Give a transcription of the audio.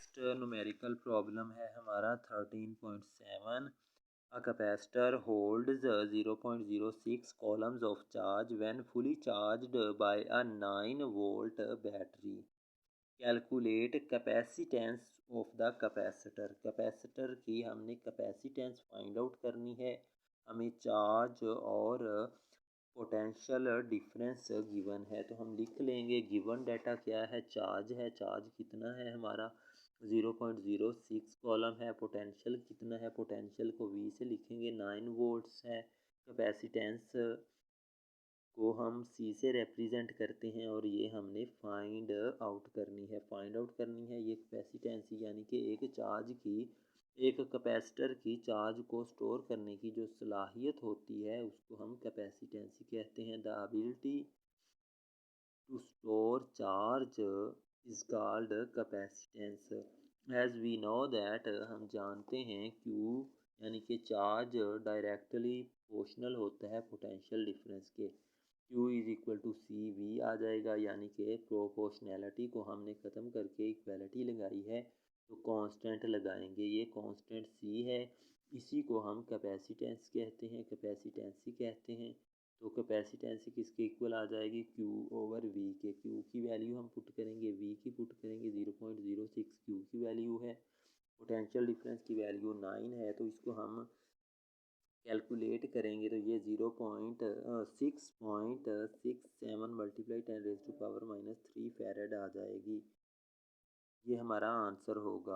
Next numerical problem है हमारा 13.7। A capacitor holds 0.06 coulombs of charge when fully charged by a 9-volt battery. Calculate capacitance of the capacitor. Capacitor की हमने capacitance find out करनी है। हमें charge और potential difference given है, तो हम लिख लेंगे गिवन डाटा क्या है, चार्ज है, चार्ज कितना है हमारा 0.06 कॉलम है, पोटेंशियल कितना है, पोटेंशियल को V से लिखेंगे 9 वोल्ट्स है, कैपेसिटेंस को हम C से रिप्रेजेंट करते हैं और ये हमने फाइंड आउट करनी है। फाइंड आउट करनी है ये कैपेसिटेंस यानी कि एक कैपेसिटर की चार्ज को स्टोर करने की जो सलाहियत होती है उसको हम कैपेसिटेंसी कहते हैं। The ability to store charge is called capacitance. As we know that, हम जानते हैं Q यानी कि चार्ज डायरेक्टली प्रोपोर्शनल होता है पोटेंशियल डिफरेंस के। Q is equal to C V आ जाएगा, यानी कि प्रोपोर्शनैलिटी को हमने ख़त्म करके इक्वलिटी लगाई है तो कांस्टेंट लगाएंगे। ये कांस्टेंट C है, इसी को हम कैपेसिटेंस कहते हैं, कैपेसिटेंसी कहते हैं। तो कैपेसिटेंसी किसके इक्वल आ जाएगी, Q ओवर V के। Q की वैल्यू हम पुट करेंगे, V की पुट करेंगे 0.06 Q की वैल्यू है, पोटेंशियल डिफरेंस की वैल्यू 9 है, तो इसको हम कैलकुलेट करेंगे तो ये 0.667 मल्टीप्लाई 10⁻³ -3 फैरेड आ जाएगी। ये हमारा आंसर होगा।